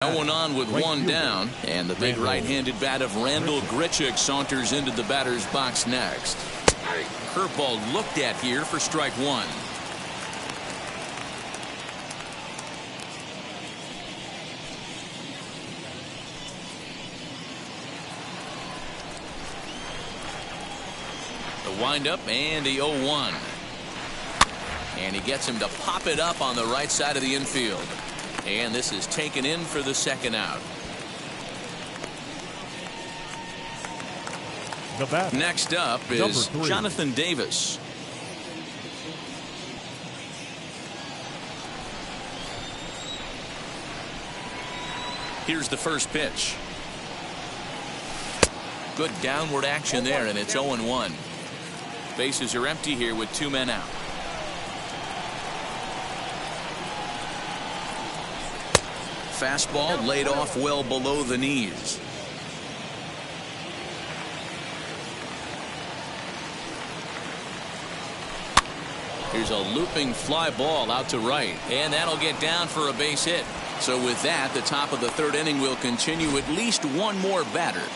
No one on with one down, and the big right-handed bat of Randall Grichuk saunters into the batter's box next. Curveball looked at here for strike one. The windup and the 0-1. And he gets him to pop it up on the right side of the infield. And this is taken in for the second out. Next up is Jonathan Davis. Here's the first pitch. Good downward action there, and it's 0-1. Bases are empty here with two men out. Fastball laid off well below the knees. Here's a looping fly ball out to right, and that'll get down for a base hit. So with that, the top of the third inning will continue at least one more batter.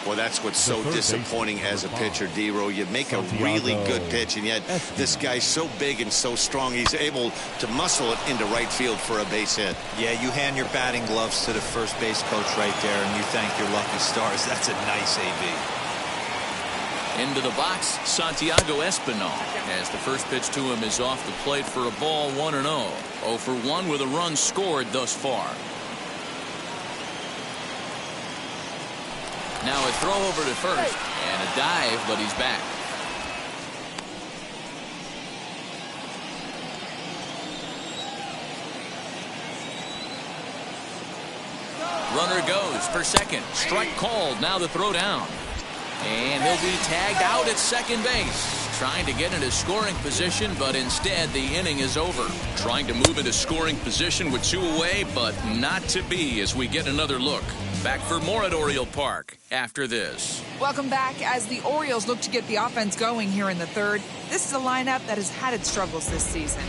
Well, that's what's so disappointing as a pitcher, D-Row. You make a really good pitch, and yet this guy's so big and so strong, he's able to muscle it into right field for a base hit. Yeah, you hand your batting gloves to the first base coach right there, and you thank your lucky stars. That's a nice AB. Into the box, Santiago Espinal, as the first pitch to him is off the plate for a ball, 1-0. 0 for 1 with a run scored thus far. Now a throw over to first, and a dive, but he's back. Runner goes for second. Strike called. Now the throw down. And he'll be tagged out at second base. Trying to get into scoring position, but instead the inning is over. Trying to move into scoring position with two away, but not to be as we get another look. Back for more at Oriole Park after this. Welcome back. As the Orioles look to get the offense going here in the third, this is a lineup that has had its struggles this season.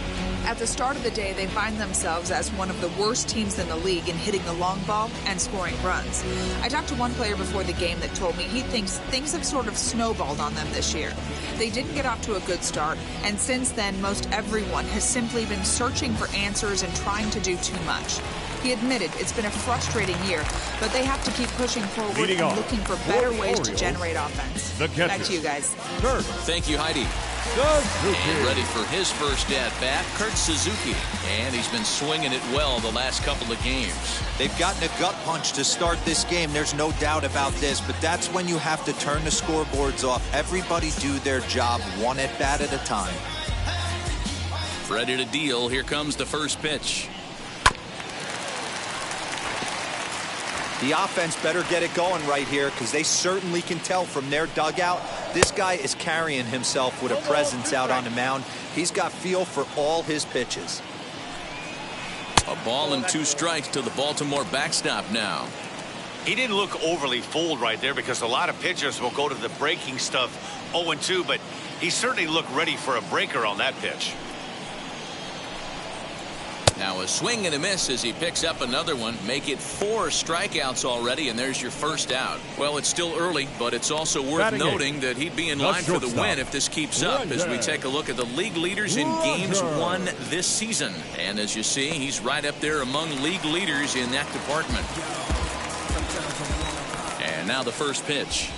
At the start of the day, they find themselves as one of the worst teams in the league in hitting the long ball and scoring runs. I talked to one player before the game that told me he thinks things have sort of snowballed on them this year. They didn't get off to a good start, and since then, most everyone has simply been searching for answers and trying to do too much. He admitted it's been a frustrating year, but they have to keep pushing forward and looking for better ways to generate offense. Back to you guys. Thank you, Heidi. And ready for his first at-bat, Kurt Suzuki. And he's been swinging it well the last couple of games. They've gotten a gut punch to start this game. There's no doubt about this, but that's when you have to turn the scoreboards off. Everybody do their job one at-bat at a time. Ready to deal. Here comes the first pitch. The offense better get it going right here because they certainly can tell from their dugout this guy is carrying himself with a presence out on the mound. He's got feel for all his pitches. A ball and 2 strikes to the Baltimore backstop now. He didn't look overly fooled right there because a lot of pitchers will go to the breaking stuff 0-2, but he certainly looked ready for a breaker on that pitch. Now a swing and a miss as he picks up another one. Make it 4 strikeouts already, and there's your first out. Well, it's still early, but it's also worth noting that he'd be in line for the win if this keeps up as we take a look at the league leaders in games won this season. And as you see, he's right up there among league leaders in that department. And now the first pitch.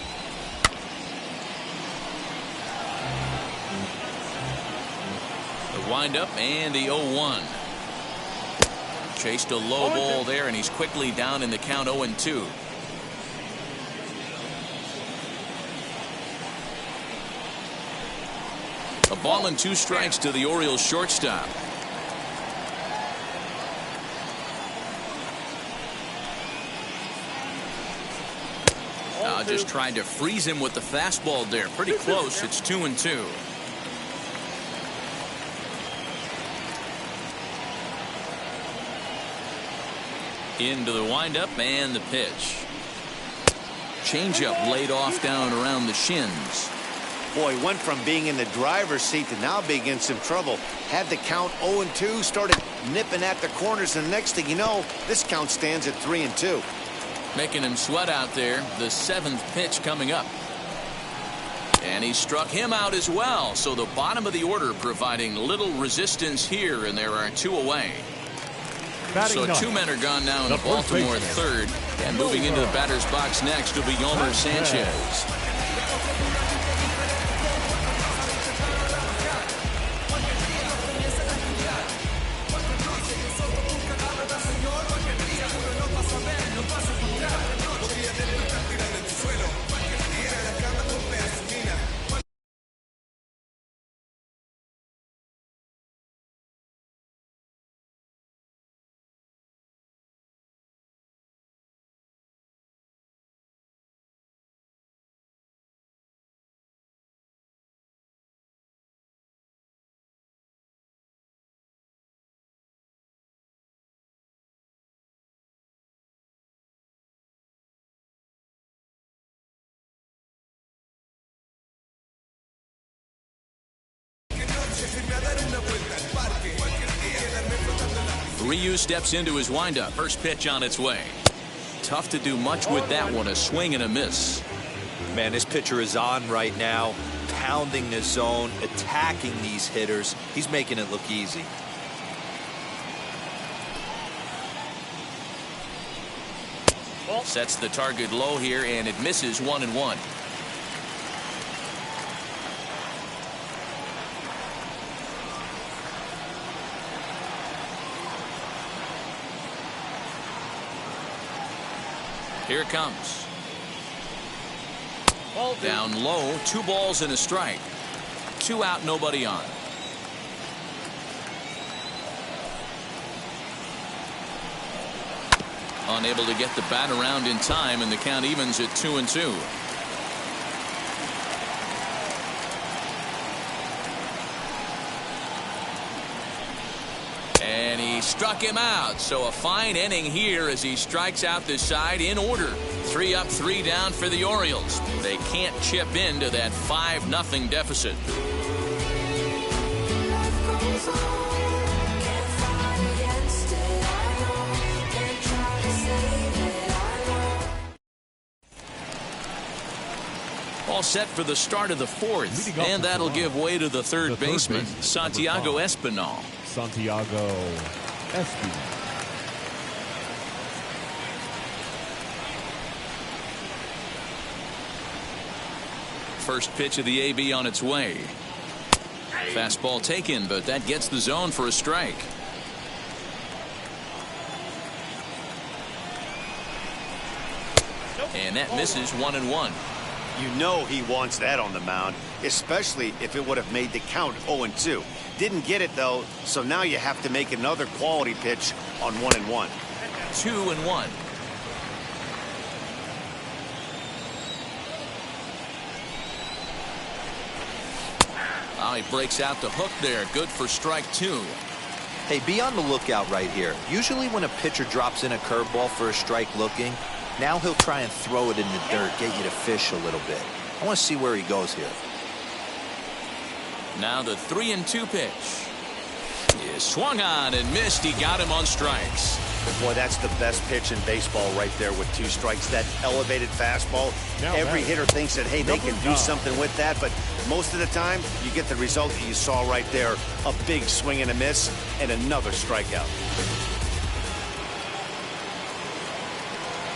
The windup and the 0-1. Chased a low ball there, and he's quickly down in the count 0-2. A ball and 2 strikes to the Orioles shortstop. Just tried to freeze him with the fastball there. Pretty close. It's 2-2. Into the windup and the pitch. Changeup laid off down around the shins. Boy, went from being in the driver's seat to now being in some trouble. Had the count 0-2, started nipping at the corners, and the next thing you know, this count stands at 3-2. Making him sweat out there. The 7th pitch coming up. And he struck him out as well. So the bottom of the order providing little resistance here, and there are 2 away. So 2 men are gone now in the Baltimore third. And moving into the batter's box next will be Yomer Sanchez. Ryu steps into his windup. First pitch on its way. Tough to do much with that one. A swing and a miss. Man, this pitcher is on right now, pounding the zone, attacking these hitters. He's making it look easy. Sets the target low here, and it misses 1-1. Here it comes. Down low, 2 balls and a strike. 2 out, nobody on. Unable to get the bat around in time, and the count evens at 2-2. And he struck him out. So a fine inning here as he strikes out this side in order. 3 up, 3 down for the Orioles. They can't chip into that 5-0 deficit. All set for the start of the 4th, and that'll give way to the third baseman, Santiago Espinal. Santiago Espinal. First pitch of the AB on its way. Fastball taken, but that gets the zone for a strike. And that misses 1-1. You know he wants that on the mound, especially if it would have made the count 0-2. Didn't get it, though, so now you have to make another quality pitch on 1-1. 2-1. Oh, he breaks out the hook there. Good for strike 2. Hey, be on the lookout right here. Usually when a pitcher drops in a curveball for a strike looking, now he'll try and throw it in the dirt, get you to fish a little bit. I want to see where he goes here. Now the 3-2 pitch. He swung on and missed. He got him on strikes. Boy, that's the best pitch in baseball right there with 2 strikes. That elevated fastball. Every hitter thinks that, hey, they can do something with that, but most of the time you get the result that you saw right there. A big swing and a miss and another strikeout.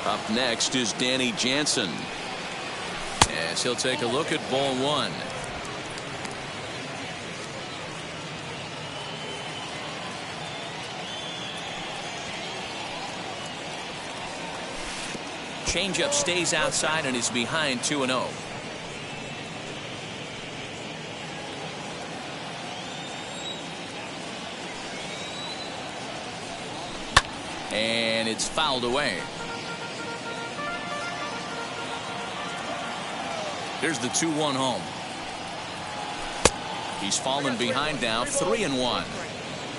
Up next is Danny Jansen, as he'll take a look at ball 1. Changeup stays outside and is behind 2-0. And it's fouled away. Here's the 2-1 home. He's fallen behind now, 3-1.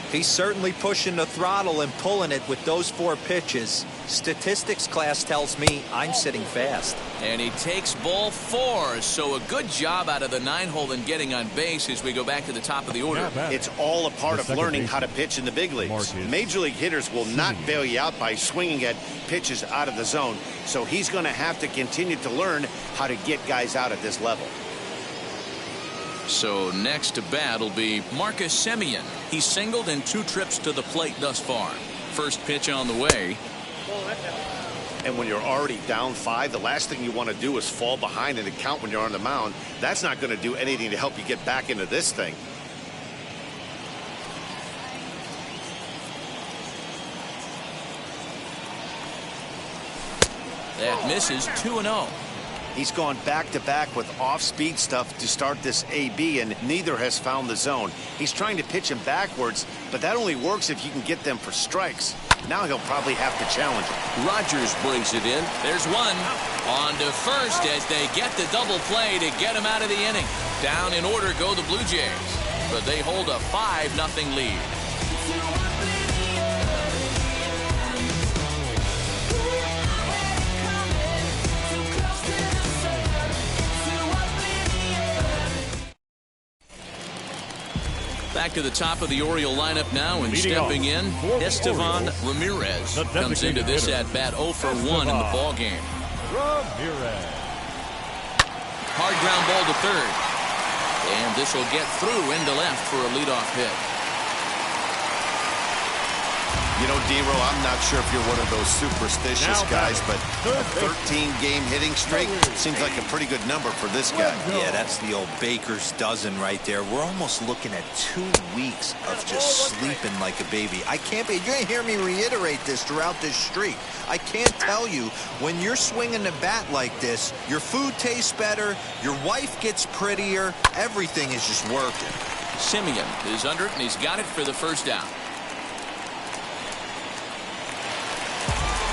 He's certainly pushing the throttle and pulling it with those 4 pitches. Statistics class tells me I'm sitting fast. And he takes ball 4, so a good job out of the 9-hole in getting on base as we go back to the top of the order. It's all a part of learning how to pitch in the big leagues. Major league hitters will not bail you out by swinging at pitches out of the zone, so he's going to have to continue to learn how to get guys out at this level. So next to bat will be Marcus Semien. He's singled in 2 trips to the plate thus far. First pitch on the way. And when you're already down 5, the last thing you want to do is fall behind in the count when you're on the mound. That's not going to do anything to help you get back into this thing. That misses 2-0. He's gone back-to-back with off-speed stuff to start this AB, and neither has found the zone. He's trying to pitch him backwards, but that only works if you can get them for strikes. Now he'll probably have to challenge him. Rogers brings it in. There's one. On to first as they get the double play to get him out of the inning. Down in order go the Blue Jays, but they hold a 5-0 lead. Back to the top of the Oriole lineup now, and stepping in, S1 Ramirez comes into this at-bat 0 for 1 in the ballgame. Ramirez. Hard ground ball to third. And this will get through into left for a leadoff hit. You know, D-Row, I'm not sure if you're one of those superstitious guys, but a 13-game hitting streak seems like a pretty good number for this guy. Yeah, that's the old baker's dozen right there. We're almost looking at 2 weeks of just sleeping like a baby. I can't be. You're going to hear me reiterate this throughout this streak. I can't tell you, when you're swinging the bat like this, your food tastes better, your wife gets prettier, everything is just working. Semien is under it, and he's got it for the first down.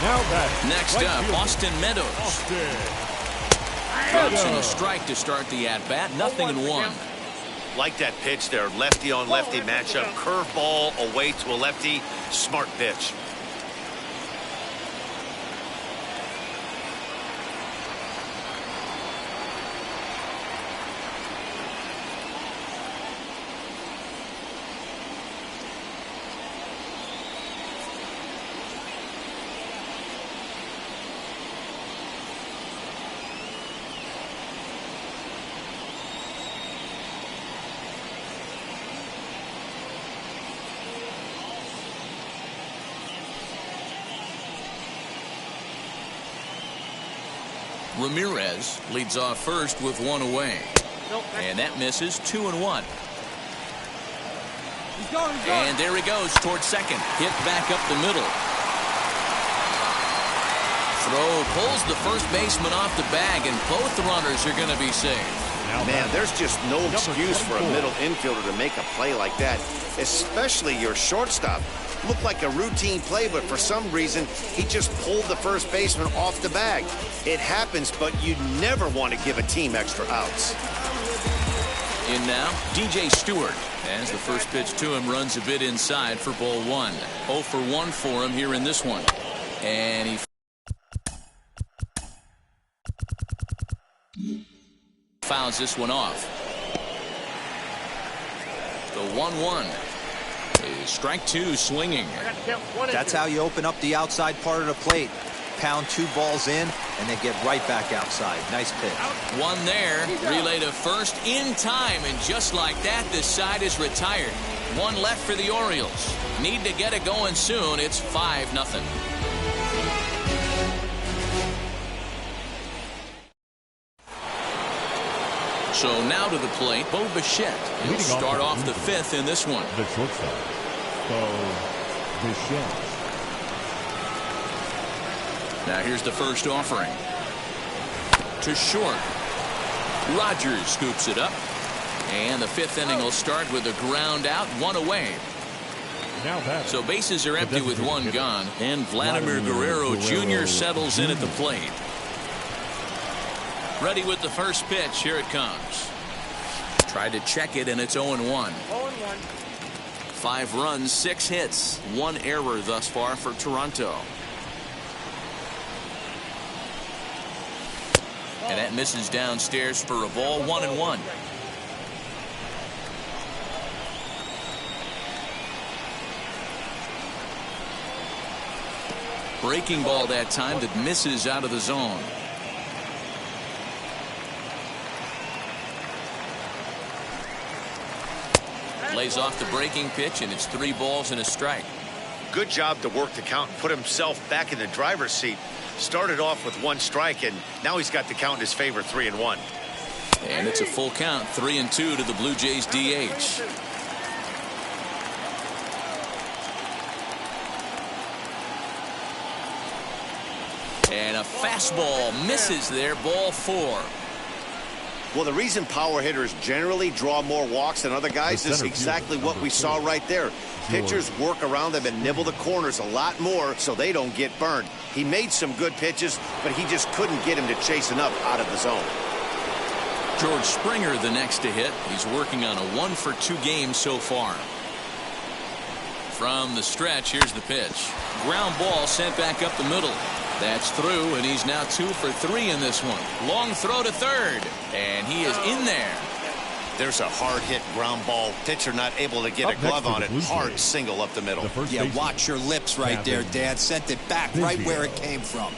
Now back. Next up, Austin Meadows. Drops in a strike to start the at-bat. 0-1. Like that pitch there, lefty on lefty matchup, curveball away to a lefty, smart pitch. Ramirez leads off first with 1 away. And that misses. 2-1. And there he goes towards second. Hit back up the middle. Throw pulls the first baseman off the bag, and both runners are going to be safe. Man, there's just no excuse for a middle infielder to make a play like that, especially your shortstop. Looked like a routine play, but for some reason, he just pulled the first baseman off the bag. It happens, but you never want to give a team extra outs. In now, DJ Stewart, as the first pitch to him runs a bit inside for ball 1. 0 for 1 for him here in this one. And he fouls this one off. The 1-1 is strike 2 swinging. That's how you open up the outside part of the plate. Pound 2 balls in, and they get right back outside. Nice pitch. One there. Relay to first in time, and just like that, this side is retired. 1 left for the Orioles. Need to get it going soon. It's 5-0. So now to the plate, Bo Bichette. He'll start off the 5th in this one. The shortstop, Bo Bichette. Now here's the first offering. To short. Rogers scoops it up. And the 5th inning will start with a ground out, 1 away. So bases are empty with 1 gone. And Vladimir Guerrero Jr. settles in at the plate. Ready with the first pitch. Here it comes. Tried to check it, and it's 0-1. 5 runs, 6 hits, 1 error thus far for Toronto. And that misses downstairs for a ball, 1-1. Breaking ball that time that misses out of the zone. Lays off the breaking pitch, and it's 3 balls and a strike. Good job to work the count and put himself back in the driver's seat. Started off with 1 strike, and now he's got the count in his favor, 3-1. And it's a full count, 3-2 to the Blue Jays DH. And a fastball misses there, ball 4. Well, the reason power hitters generally draw more walks than other guys is exactly what we saw right there. Pitchers work around them and nibble the corners a lot more so they don't get burned. He made some good pitches, but he just couldn't get him to chase enough out of the zone. George Springer the next to hit. He's working on a 1-for-2 game so far. From the stretch, here's the pitch. Ground ball sent back up the middle. That's through, and he's now 2 for 3 in this one. Long throw to third, and he is in there. There's a hard hit ground ball. Pitcher not able to get a glove on it. Hard single up the middle. Yeah, watch your lips right there, Dad. Sent it back right where it came from.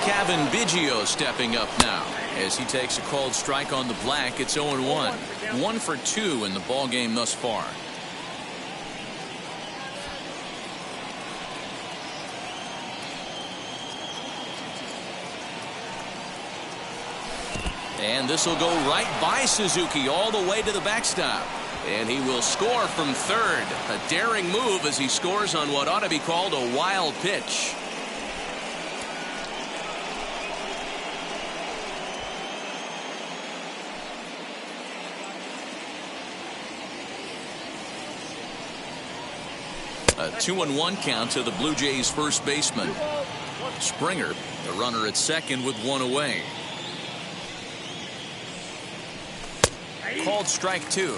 Kevin Biggio stepping up now as he takes a called strike on the black. It's 0-1. 1 for 2 in the ball game thus far. And this will go right by Suzuki all the way to the backstop. And he will score from third. A daring move as he scores on what ought to be called a wild pitch. A 2-1 count to the Blue Jays first baseman. Springer, the runner at second with 1 away. Called strike 2.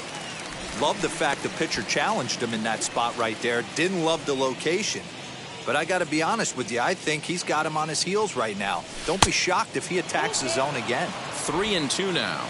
Love the fact the pitcher challenged him in that spot right there. Didn't love the location. But I got to be honest with you, I think he's got him on his heels right now. Don't be shocked if he attacks the zone again. 3-2 now.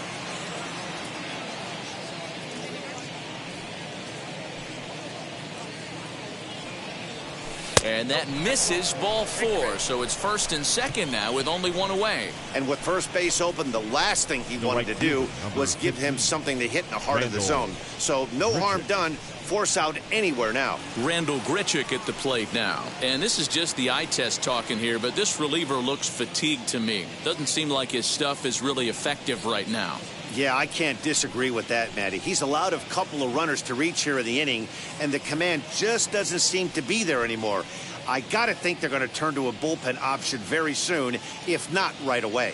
And that misses, ball 4. So it's first and second now with only 1 away. And with first base open, the last thing he wanted to do was give him something to hit in the heart of the zone. So no harm done. Force out anywhere now. Randall Grichuk at the plate now. And this is just the eye test talking here, but this reliever looks fatigued to me. Doesn't seem like his stuff is really effective right now. Yeah, I can't disagree with that, Matty. He's allowed a couple of runners to reach here in the inning, and the command just doesn't seem to be there anymore. I got to think they're going to turn to a bullpen option very soon, if not right away.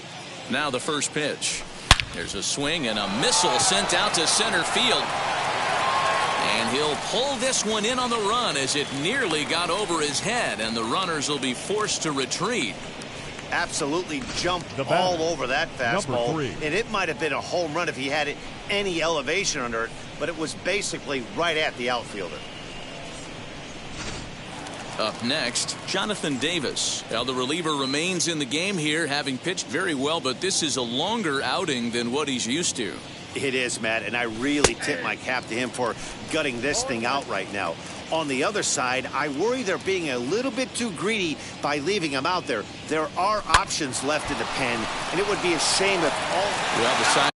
Now the first pitch. There's a swing and a missile sent out to center field. And he'll pull this one in on the run as it nearly got over his head, and the runners will be forced to retreat. Absolutely jumped all over that fastball, and it might have been a home run if he had any elevation under it, but it was basically right at the outfielder. Up next, Jonathan Davis. Now the reliever remains in the game here, having pitched very well, but this is a longer outing than what he's used to. It is, Matt, and I really tip my cap to him for gutting this thing out right now. On the other side, I worry they're being a little bit too greedy by leaving him out there. There are options left in the pen, and it would be a shame if all... Well, the side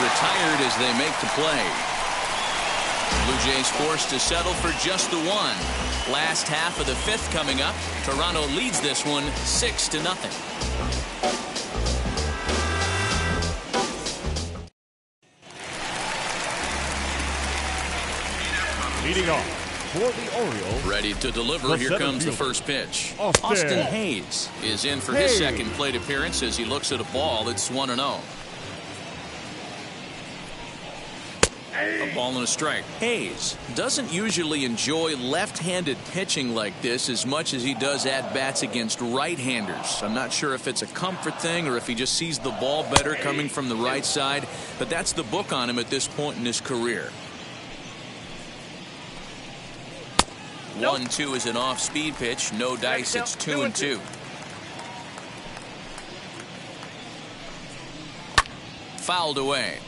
retired as they make the play. Blue Jays forced to settle for just the one. Last half of the fifth coming up. Toronto leads this one 6-0. Leading off for the Orioles. Ready to deliver. Here comes the first pitch. Austin Hayes is in for his second plate appearance as he looks at a ball that's 1-0. A ball and a strike. Hayes doesn't usually enjoy left-handed pitching like this as much as he does at-bats against right-handers. I'm not sure if it's a comfort thing or if he just sees the ball better coming from the right side, but that's the book on him at this point in his career. 1-2 is an off-speed pitch. No dice. It's 2-2. Fouled away.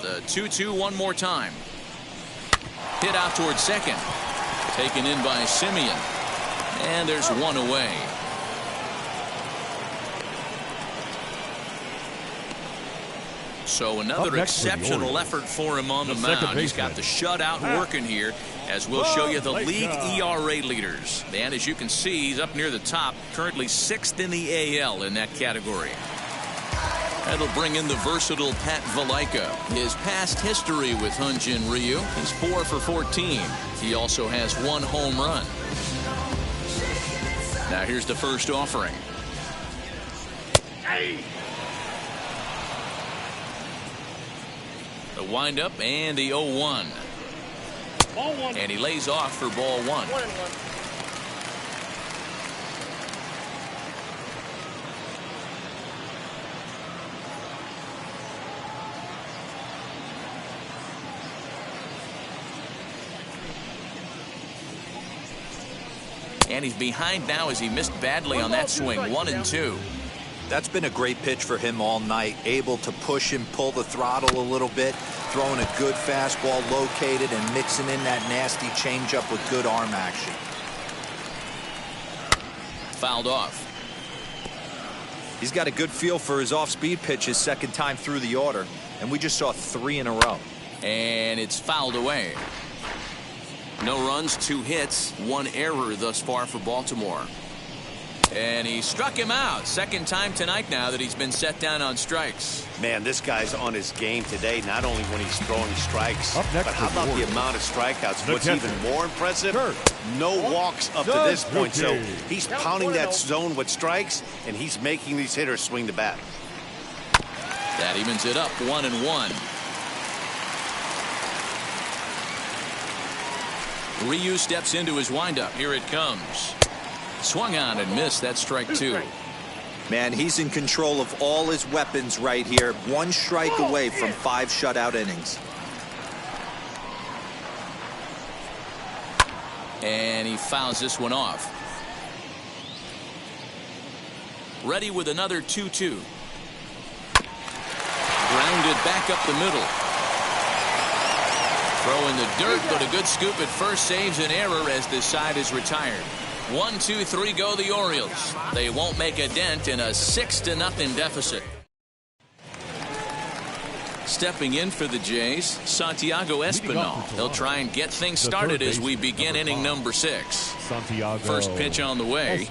The 2-2 one more time. Hit out towards second. Taken in by Simeon. And there's one away. So another exceptional effort for him on the mound. He's got the shutout working here, as we'll show you the league ERA leaders. And as you can see, he's up near the top, currently 6th in the AL in that category. That'll bring in the versatile Pat Valaika. His past history with Hyunjin Ryu, he's 4 for 14. He also has 1 home run. Now here's the first offering. The windup and the 0-1. And he lays off for ball 1. 1-1. And he's behind now as he missed badly on that swing. 1-2. That's been a great pitch for him all night. Able to push and pull the throttle a little bit. Throwing a good fastball located and mixing in that nasty changeup with good arm action. Fouled off. He's got a good feel for his off-speed pitch his second time through the order. And we just saw 3 in a row. And it's fouled away. No runs, 2 hits, 1 error thus far for Baltimore. And he struck him out. Second time tonight now that he's been set down on strikes. Man, this guy's on his game today, not only when he's throwing strikes, Up next but how about the amount of strikeouts? What's even more impressive, no walks up to this point. So he's pounding that zone with strikes, and he's making these hitters swing the bat. That evens it up, 1-1. Ryu steps into his windup. Here it comes. Swung on and missed. That strike 2. Man, he's in control of all his weapons right here. 1 strike away from 5 shutout innings. And he fouls this one off. Ready with another 2-2. Grounded back up the middle. Throw in the dirt, but a good scoop at first saves an error as this side is retired. 1, 2, 3 go the Orioles. They won't make a dent in a 6-0 deficit. Stepping in for the Jays, Santiago Espinal. He'll try and get things started as we begin inning number 6. First pitch on the way.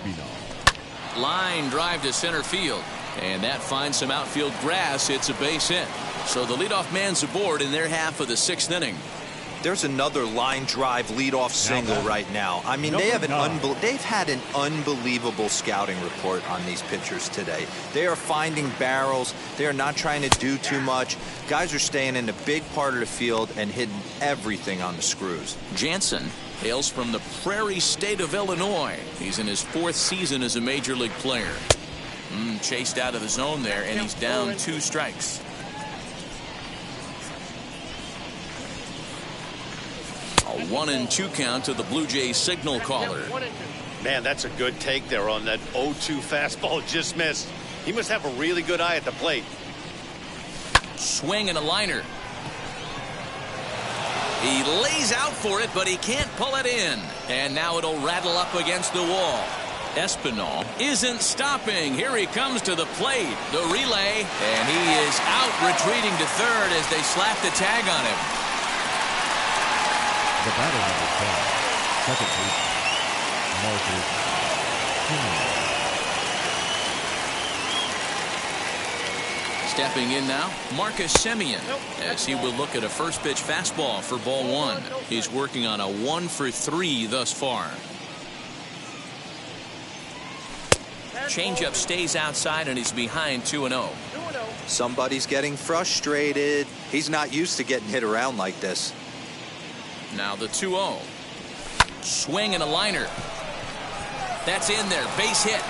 Line drive to center field. And that finds some outfield grass. It's a base hit. So the leadoff man's aboard in their half of the 6th inning. There's another line drive leadoff single right now. I mean, they've had an unbelievable scouting report on these pitchers today. They are finding barrels. They are not trying to do too much. Guys are staying in the big part of the field and hitting everything on the screws. Jansen hails from the Prairie State of Illinois. He's in his 4th season as a major league player. Chased out of the zone there, and he's down 2 strikes. A 1-2 count to the Blue Jays signal caller. Man, that's a good take there on that 0-2 fastball. Just missed. He must have a really good eye at the plate. Swing and a liner. He lays out for it, but he can't pull it in. And now it'll rattle up against the wall. Espinal isn't stopping. Here he comes to the plate. The relay, and he is out, retreating to third as they slap the tag on him. The batter number 10, second base, Marcus Semien. Stepping in now, Marcus Semien, as he will look at a first pitch fastball for ball one. He's working on a 1-for-3 thus far. Changeup stays outside and he's behind 2-0. Somebody's getting frustrated. He's not used to getting hit around like this. Now the 2-0. Swing and a liner. That's in there. Base hit.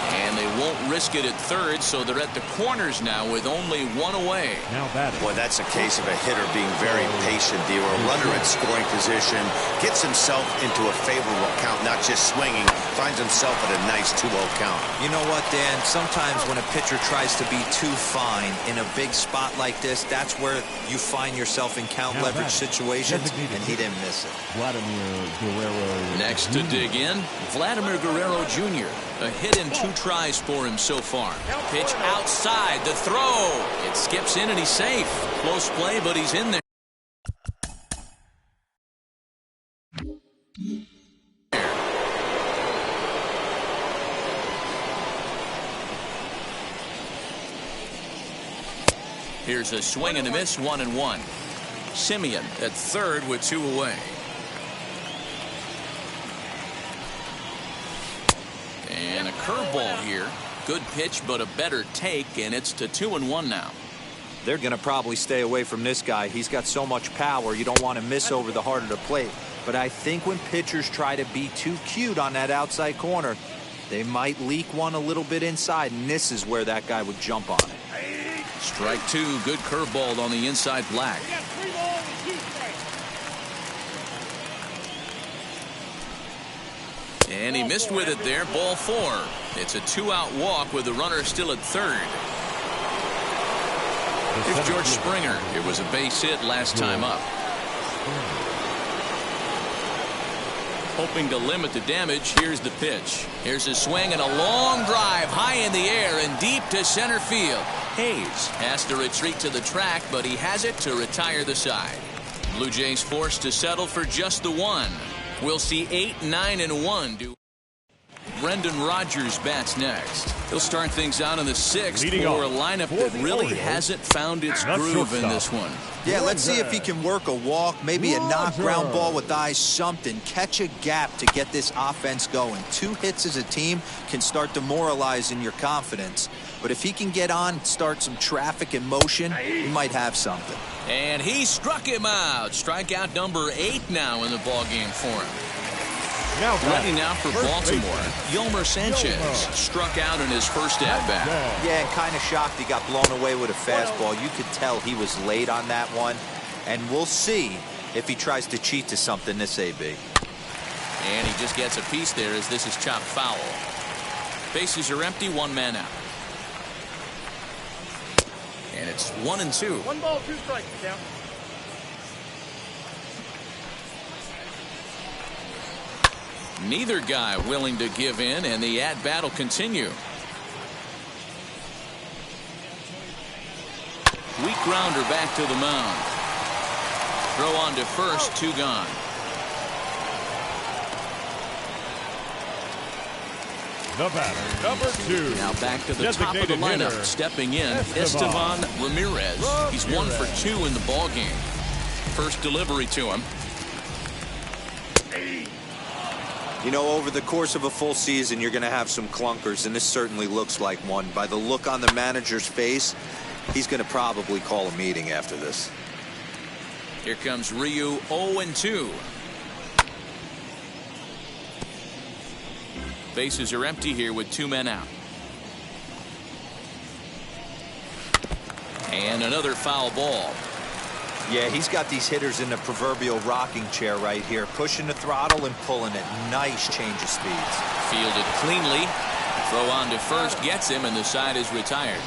And they won't risk it at third, so they're at the corners now with only one away. Now batting. Boy, that's a case of a hitter being very patient, or a runner at scoring position, gets himself into a favorable count, not just swinging, finds himself at a nice 2-0 count. You know what, Dan? Sometimes when a pitcher tries to be too fine in a big spot like this, that's where you find yourself in count leverage situations, and he didn't miss it. Vladimir Guerrero. Next to dig in, Vladimir Guerrero Jr. A hit in 2 tries for him so far. Pitch outside, the throw. It skips in and he's safe. Close play, but he's in there. Here's a swing and a miss, 1-1. Semien at third with 2 away. And a curveball here. Good pitch, but a better take, and it's to 2-1 now. They're going to probably stay away from this guy. He's got so much power, you don't want to miss over the heart of the plate. But I think when pitchers try to be too cute on that outside corner, they might leak one a little bit inside, and this is where that guy would jump on it. Strike 2, good curveball on the inside black. And he missed with it there, ball 4. It's a 2-out walk with the runner still at third. Here's George Springer. It was a base hit last time up. Hoping to limit the damage, here's the pitch. Here's a swing and a long drive high in the air and deep to center field. Hayes has to retreat to the track, but he has it to retire the side. Blue Jays forced to settle for just the 1. We'll see 8, 9, and 1 do. Brendan Rodgers bats next. He'll start things out in the 6th for a lineup that really hasn't found its groove in this one. Yeah, let's see if he can work a walk, maybe a knock ground ball with eyes, something. Catch a gap to get this offense going. 2 hits as a team can start demoralizing your confidence. But if he can get on, start some traffic in motion, he might have something. And he struck him out. Strikeout number 8 now in the ballgame for him. Ready now for Baltimore. Yolmer Sanchez struck out in his first at-bat. Yeah, and kind of shocked he got blown away with a fastball. You could tell he was late on that one. And we'll see if he tries to cheat to something this AB. And he just gets a piece there as this is chopped foul. Bases are empty, 1 man out. And it's 1-2. 1 ball, 2 strikes, count. Neither guy willing to give in, and the at-bat will continue. Weak grounder back to the mound. Throw on to first, 2 gone. The batter, number 2. Now back to the top of the lineup. Hitter, stepping in, Estevan Ramirez. He's 1 for 2 in the ballgame. First delivery to him. You know, over the course of a full season, you're going to have some clunkers, and this certainly looks like one. By the look on the manager's face, he's going to probably call a meeting after this. Here comes Ryu, 0-2. Bases are empty here with 2 men out. And another foul ball. Yeah, he's got these hitters in the proverbial rocking chair right here, pushing the throttle and pulling it. Nice change of speeds. Fielded cleanly. Throw on to first gets him, and the side is retired.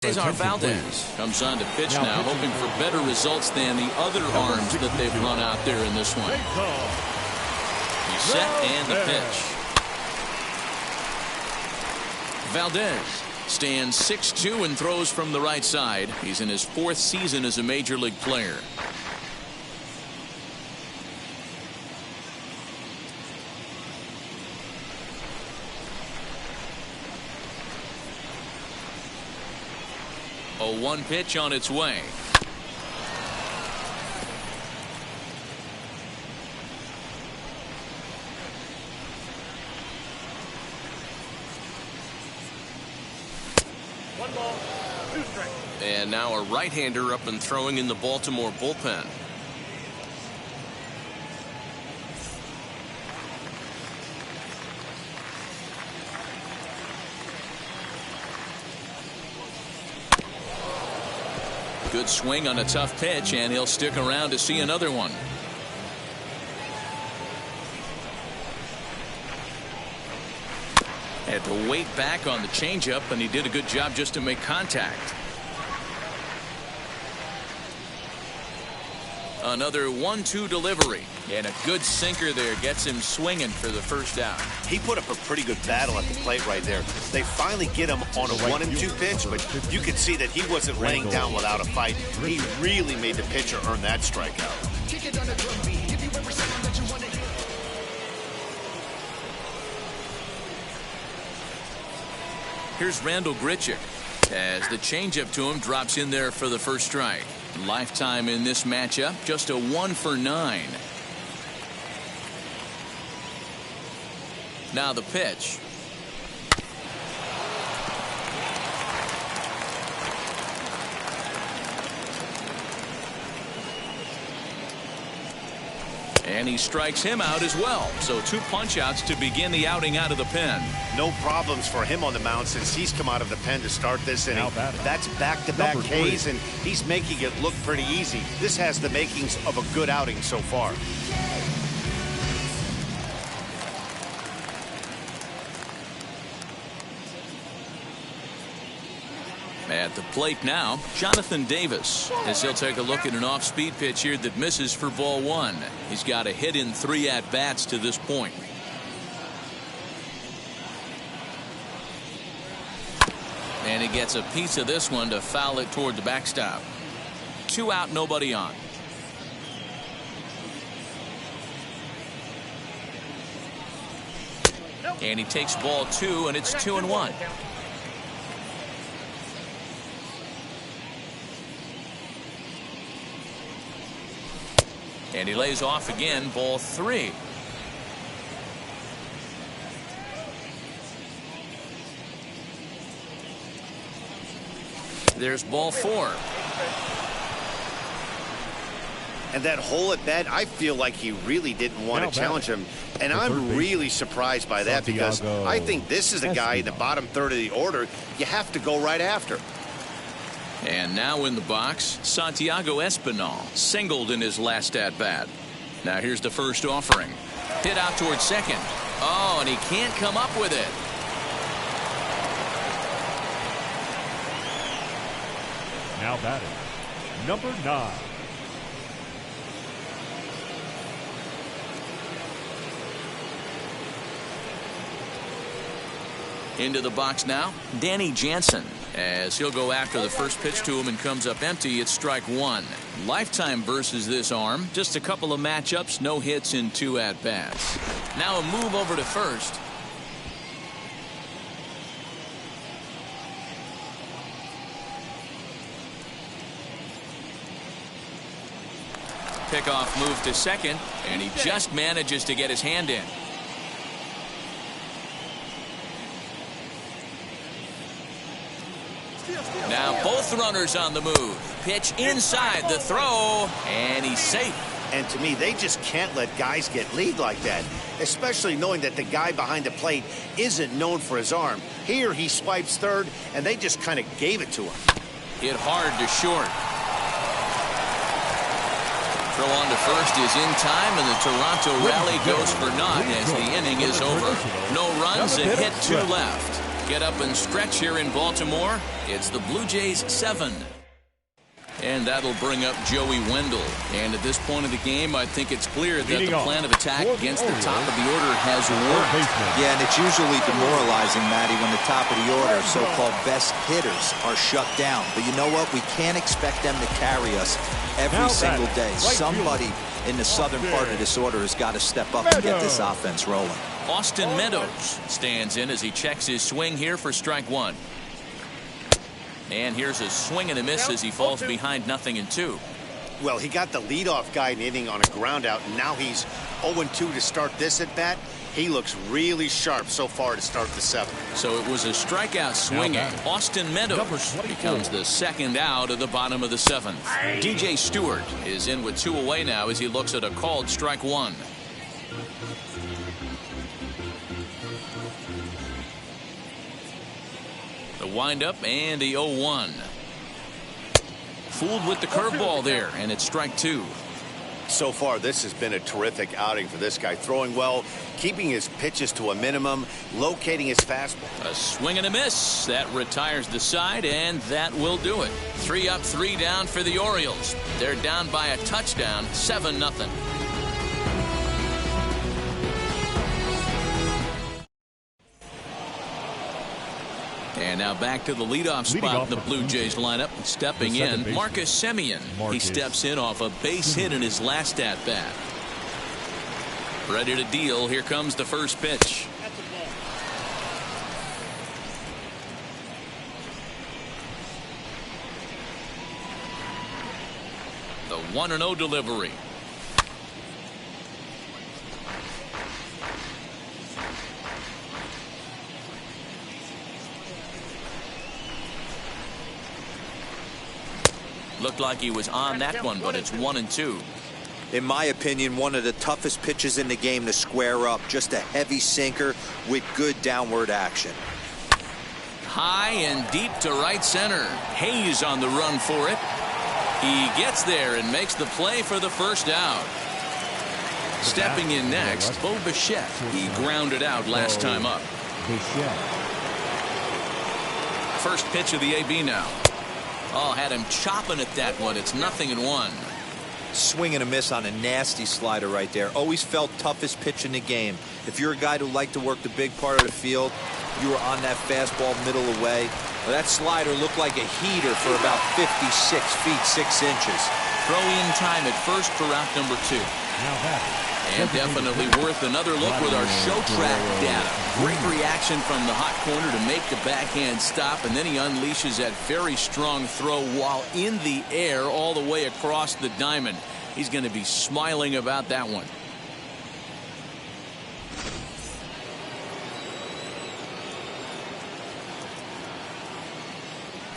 Cesar Valdez comes on to pitch now, hoping for better results than the other arms that they've run out there in this one. He's set and the pitch. Valdez stands 6'2" and throws from the right side. He's in his 4th season as a major league player. A 1 pitch on its way. And now a right-hander up and throwing in the Baltimore bullpen. Good swing on a tough pitch, and he'll stick around to see another one. Had to wait back on the changeup, and he did a good job just to make contact. Another 1-2 delivery, and a good sinker there gets him swinging for the first out. He put up a pretty good battle at the plate right there. They finally get him on a 1-2 pitch, but you could see that he wasn't laying down without a fight. He really made the pitcher earn that strikeout. Here's Randall Grichuk as the changeup to him drops in there for the first strike. Lifetime in this matchup, just a 1 for 9. Now the pitch. And he strikes him out as well. So 2 punch-outs to begin the outing out of the pen. No problems for him on the mound since he's come out of the pen to start this inning. That's back-to-back Ks, and he's making it look pretty easy. This has the makings of a good outing so far. At the plate now, Jonathan Davis, as he'll take a look at an off-speed pitch here that misses for ball 1. He's got a hit in 3 at-bats to this point. And he gets a piece of this one to foul it toward the backstop. 2 out, nobody on. And he takes ball 2, and it's 2-1. And he lays off again, ball 3. There's ball 4. And that hole at bat, I feel like he really didn't want to challenge him. And I'm really surprised by that because I think this is a guy in the bottom third of the order you have to go right after. And now in the box, Santiago Espinal singled in his last at-bat. Now here's the first offering. Hit out towards second. Oh, and he can't come up with it. Now batting, number 9. Into the box now, Danny Jansen, as he'll go after the first pitch to him and comes up empty. It's strike 1. Lifetime versus this arm. Just a couple of matchups, no hits in 2 at-bats. Now a move over to first. Pickoff move to second, and he just manages to get his hand in. Now both runners on the move. Pitch inside the throw, and he's safe. And to me, they just can't let guys get lead like that, especially knowing that the guy behind the plate isn't known for his arm. Here he swipes third, and they just kind of gave it to him. Hit hard to short. Throw on to first is in time, and the Toronto rally goes for naught as the inning is over. No runs, a hit, 2 left. Get up and stretch here in Baltimore. It's the Blue Jays 7. And that'll bring up Joey Wendell. And at this point of the game, I think it's clear that the plan of attack against the top of the order has worked. Yeah, and it's usually demoralizing, Matty, when the top of the order, so-called best hitters, are shut down. But you know what? We can't expect them to carry us every single day. Somebody in the southern part of this order has got to step up and get this offense rolling. Austin Meadows stands in as he checks his swing here for strike 1. And here's a swing and a miss as he falls behind 0-2. Well, he got the leadoff guy in the inning on a ground out, and now he's 0-2 to start this at bat. He looks really sharp so far to start the 7th. So it was a strikeout swinging. Austin Meadows becomes the second out of the bottom of the 7th. DJ Stewart is in with 2 away now as he looks at a called strike 1. The windup and the 0-1. Fooled with the curveball there, and it's strike 2. So far, this has been a terrific outing for this guy. Throwing well, keeping his pitches to a minimum, locating his fastball. A swing and a miss. That retires the side, and that will do it. 3 up, 3 down for the Orioles. They're down by a touchdown, 7-0. And now back to the leadoff spot in the Blue Jays lineup. Stepping in, Marcus Semien. He steps in off a base hit in his last at-bat. Ready to deal. Here comes the first pitch. The 1-0 delivery. Looked like he was on that one, but it's 1-2. In my opinion, one of the toughest pitches in the game to square up. Just a heavy sinker with good downward action. High and deep to right center. Hayes on the run for it. He gets there and makes the play for the first out. Stepping in next, Bo Bichette. He grounded out last time up. First pitch of the AB now. Oh, had him chopping at that one. It's 0-1. Swing and a miss on a nasty slider right there. Always felt toughest pitch in the game. If you're a guy who liked to work the big part of the field, you were on that fastball middle away. Well, that slider looked like a heater for about 56 feet 6 inches. Throw in time at first for route number 2. And definitely worth another look with our show track data. Great reaction from the hot corner to make the backhand stop, and then he unleashes that very strong throw while in the air all the way across the diamond. He's going to be smiling about that one.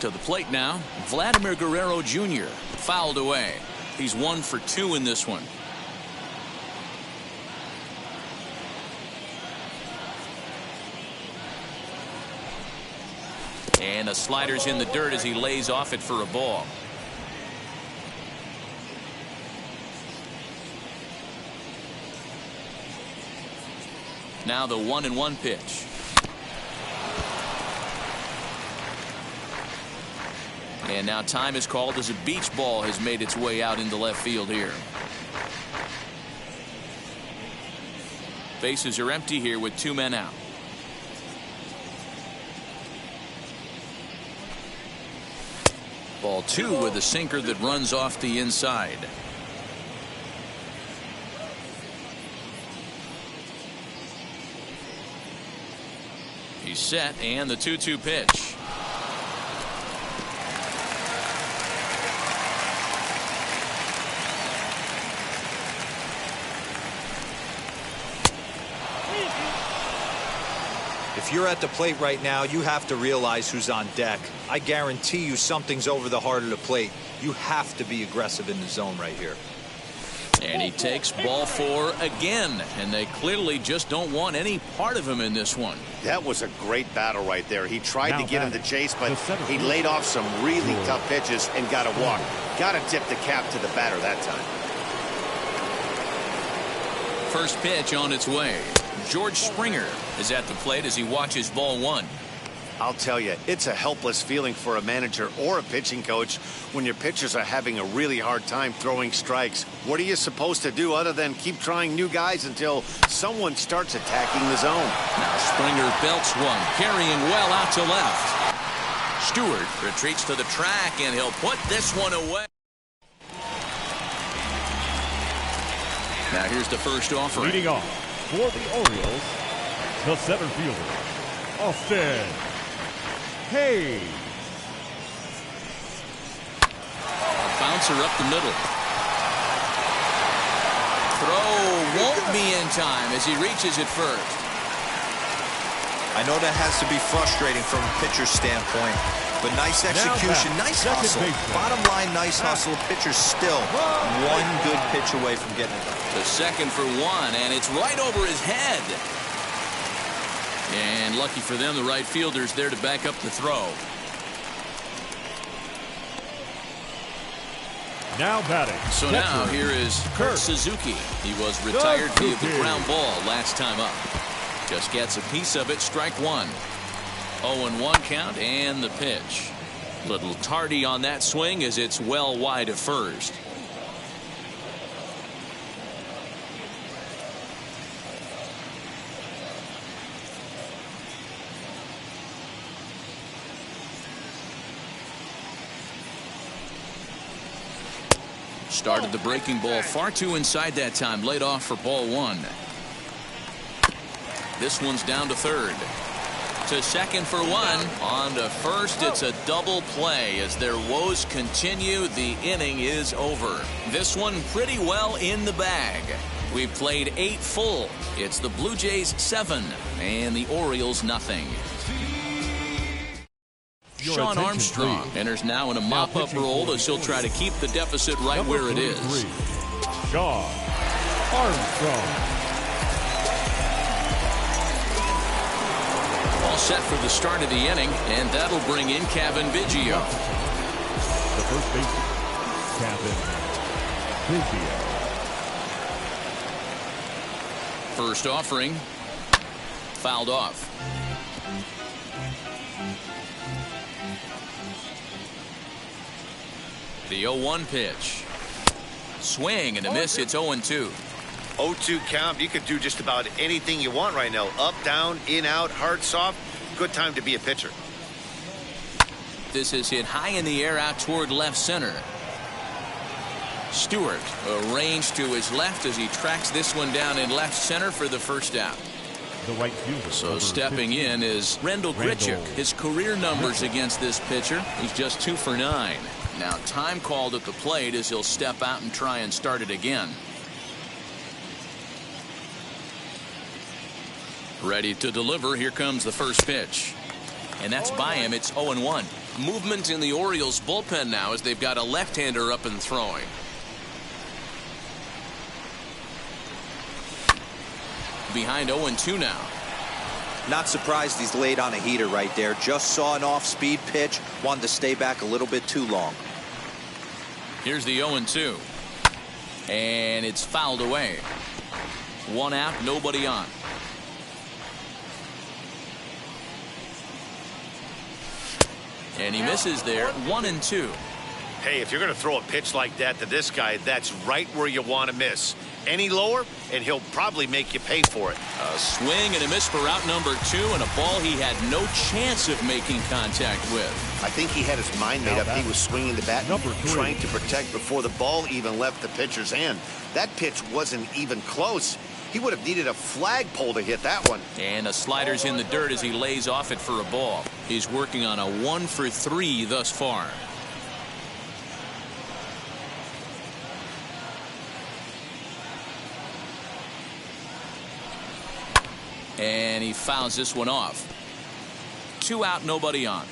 To the plate now, Vladimir Guerrero Jr. fouled away. He's 1 for 2 in this one. And the slider's in the dirt as he lays off it for a ball. Now the 1-1 pitch. And now time is called as a beach ball has made its way out into left field here. Bases are empty here with 2 men out. Ball 2 with a sinker that runs off the inside. He's set, and the 2-2 pitch. If you're at the plate right now, you have to realize who's on deck. I guarantee you something's over the heart of the plate. You have to be aggressive in the zone right here. And he takes ball 4 again, and they clearly just don't want any part of him in this one. That was a great battle right there. He tried to get him to chase, but he laid off some really tough pitches and got a walk. Got to tip the cap to the batter that time. First pitch on its way. George Springer is at the plate as he watches ball one. I'll tell you, it's a helpless feeling for a manager or a pitching coach when your pitchers are having a really hard time throwing strikes. What are you supposed to do other than keep trying new guys until someone starts attacking the zone? Now Springer belts one, carrying well out to left. Stewart retreats to the track, and he'll put this one away. Now here's the first offering. Leading off for the Orioles, the center fielder, Austin Hayes. Bouncer up the middle. Throw won't be in time as he reaches it first. I know that has to be frustrating from a pitcher's standpoint, but nice execution, nice hustle. Bottom line, nice hustle. Pitcher's still one good pitch away from getting it done. The second for one, and it's right over his head. And lucky for them, the right fielder's there to back up the throw. Now batting. So now here is Kurt Suzuki. He was retired via the ground ball last time up. Just gets a piece of it, strike one. 0-1 count, and the pitch. Little tardy on that swing as it's well wide of first. Started the breaking ball far too inside that time. Laid off for ball one. This one's down to third. To second for one. On to first. It's a double play as their woes continue. The inning is over. This one pretty well in the bag. We've played 8 full. It's the Blue Jays 7 and the Orioles nothing. Sean Armstrong enters now in a mop-up role as he'll try to keep the deficit right where it is. Sean Armstrong. All set for the start of the inning, and that'll bring in Kevin Biggio. The first baseman, Kevin Biggio. First offering, fouled off. The 0-1 pitch. Swing and a miss. It's 0-2. 0-2 count. You could do just about anything you want right now. Up, down, in, out, hard, soft. Good time to be a pitcher. This is hit high in the air out toward left center. Stewart arranged to his left as he tracks this one down in left center for the first out. The right fielder. So stepping in is Randall Grichuk. His career numbers against this pitcher, he's just 2 for 9. Now time called at the plate as he'll step out and try and start it again. Ready to deliver. Here comes the first pitch. And that's by him. It's 0-1. Movement in the Orioles bullpen now as they've got a left-hander up and throwing. Behind 0-2 now. Not surprised he's laid on a heater right there. Just saw an off-speed pitch. Wanted to stay back a little bit too long. Here's the 0-2. And it's fouled away. 1 out, nobody on. And he misses there. 1-2. Hey, if you're going to throw a pitch like that to this guy, that's right where you want to miss. Any lower, and he'll probably make you pay for it. A swing and a miss for out number 2, and a ball he had no chance of making contact with. I think he had his mind made up. He was swinging the bat, trying to protect before the ball even left the pitcher's hand. That pitch wasn't even close. He would have needed a flagpole to hit that one. And the slider's in the dirt as he lays off it for a ball. He's working on a 1 for 3 thus far. And he fouls this one off. 2 out, nobody on.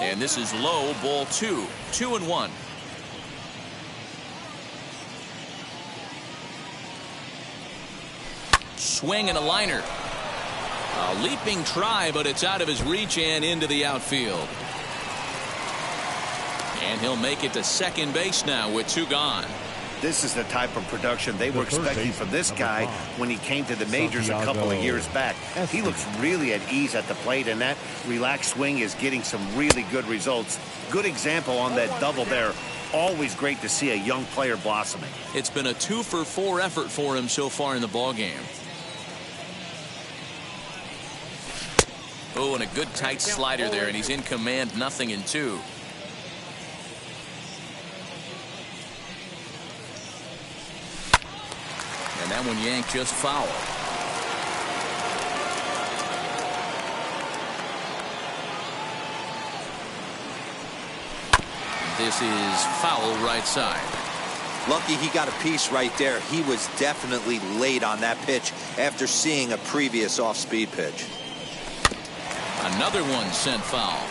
And this is low, ball 2. 2-1. Swing and a liner. A leaping try, but it's out of his reach and into the outfield. And he'll make it to second base now with 2 gone. This is the type of production they were expecting from this guy when he came to the majors a couple of years back. He looks really at ease at the plate, and that relaxed swing is getting some really good results. Good example on that double there. Always great to see a young player blossoming. It's been a 2-for-4 effort for him so far in the ballgame. Oh, and a good tight slider there, and he's in command, 0-2. And that one yanked just foul. This is foul right side. Lucky he got a piece right there. He was definitely late on that pitch after seeing a previous off-speed pitch. Another one sent foul.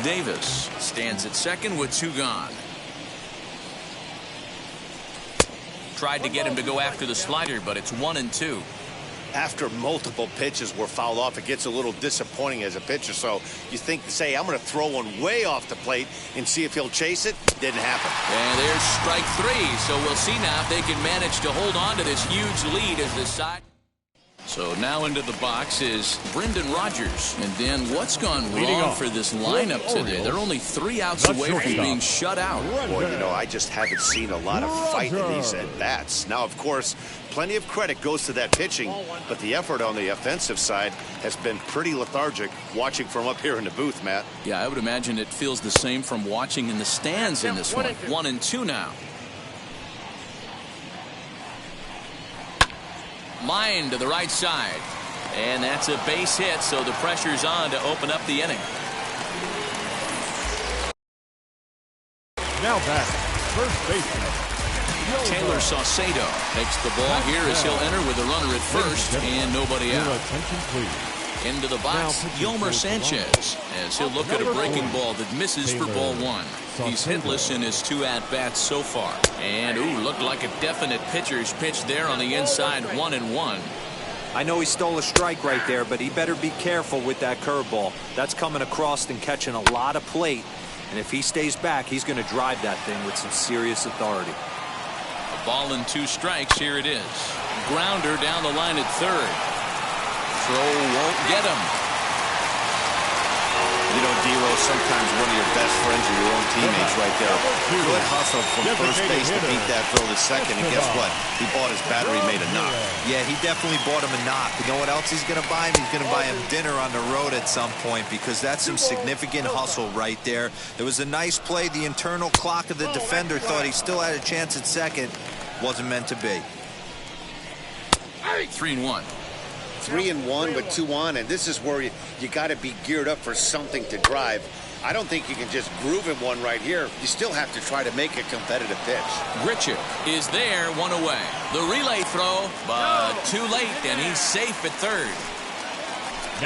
Davis stands at second with 2 gone. Tried to get him to go after the slider, but it's 1-2. After multiple pitches were fouled off, it gets a little disappointing as a pitcher. So you think to say, I'm going to throw one way off the plate and see if he'll chase it. Didn't happen. And there's strike 3. So we'll see now if they can manage to hold on to this huge lead as the side. So now into the box is Brendan Rodgers. And Dan, what's gone wrong for this lineup today? They're only 3 outs away from being shut out. Boy, you know, I just haven't seen a lot of fight in these at-bats. Now, of course, plenty of credit goes to that pitching, but the effort on the offensive side has been pretty lethargic watching from up here in the booth, Matt. Yeah, I would imagine it feels the same from watching in the stands in this one. 1-2 now. Line to the right side. And that's a base hit, so the pressure's on to open up the inning. Now back, first baseman. Taylor Saucedo takes the ball here as he'll enter with a runner at first and nobody out. Attention, please. Into the box, Yolmer Sanchez, as he'll look at a breaking ball that misses for ball 1. He's hitless in his 2 at-bats so far. And, ooh, looked like a definite pitcher's pitch there on the inside, 1-1. I know he stole a strike right there, but he better be careful with that curveball. That's coming across and catching a lot of plate. And if he stays back, he's going to drive that thing with some serious authority. A ball and 2 strikes, here it is. Grounder down the line at third. Throw won't get him. You know, D-Lo, sometimes one of your best friends are your own teammates right there. Good hustle from first base to beat that throw to second, and guess what? He bought his battery made a knock. Yeah, he definitely bought him a knock. You know what else he's going to buy him? He's going to buy him dinner on the road at some point, because that's some significant hustle right there. It was a nice play. The internal clock of the defender thought he still had a chance at second. Wasn't meant to be. 3-1. 3-1 with 2 on, and this is where you got to be geared up for something to drive. I don't think you can just groove him one right here. You still have to try to make a competitive pitch. Grichuk is there, 1 away. The relay throw, but too late, and he's safe at third.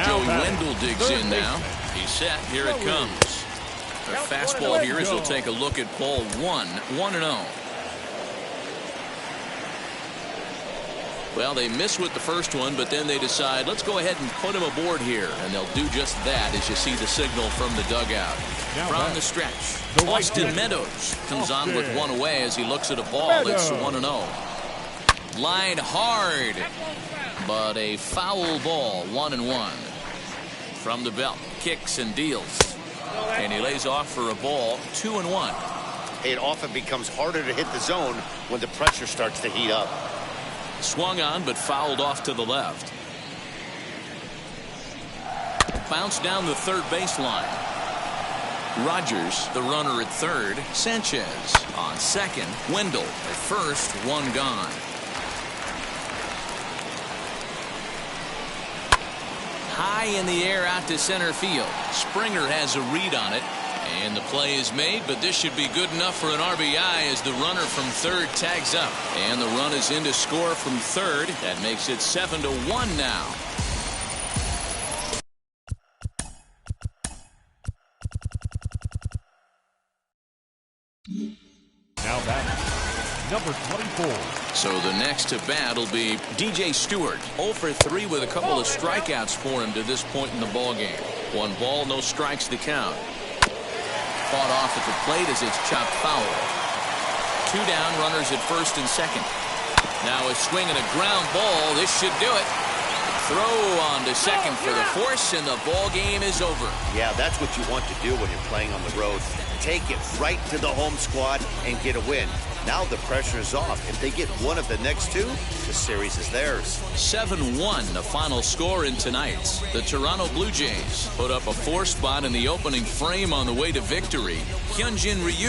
Joey Wendell digs in now. He's set. Here it comes. A fastball here as he'll take a look at ball 1, 1-0. Well, they miss with the first one, but then they decide, let's go ahead and put him aboard here. And they'll do just that as you see the signal from the dugout. From the stretch, Austin Meadows comes on with 1 away as he looks at a ball that's 1-0. Line hard, but a foul ball, 1-1. From the belt, kicks and deals. And he lays off for a ball, 2-1. It often becomes harder to hit the zone when the pressure starts to heat up. Swung on, but fouled off to the left. Bounce down the third baseline. Rodgers, the runner at third. Sanchez on second. Wendell at first, 1 gone. High in the air out to center field. Springer has a read on it. And the play is made, but this should be good enough for an RBI as the runner from third tags up. And the run is in to score from third. That makes it 7-1 now. Now back, number 24. So the next to bat will be DJ Stewart. 0 for 3 with a couple of strikeouts for him to this point in the ballgame. 1 ball, no strikes to count. fought off at the plate as it's chopped foul. 2 down, runners at first and second. Now a swing and a ground ball. This should do it. Throw on to second for the force, and the ball game is over. Yeah, that's what you want to do when you're playing on the road. Take it right to the home squad and get a win. Now the pressure is off. If they get one of the next 2, the series is theirs. 7-1, the final score in tonight's. The Toronto Blue Jays put up a 4 spot in the opening frame on the way to victory. Hyunjin Ryu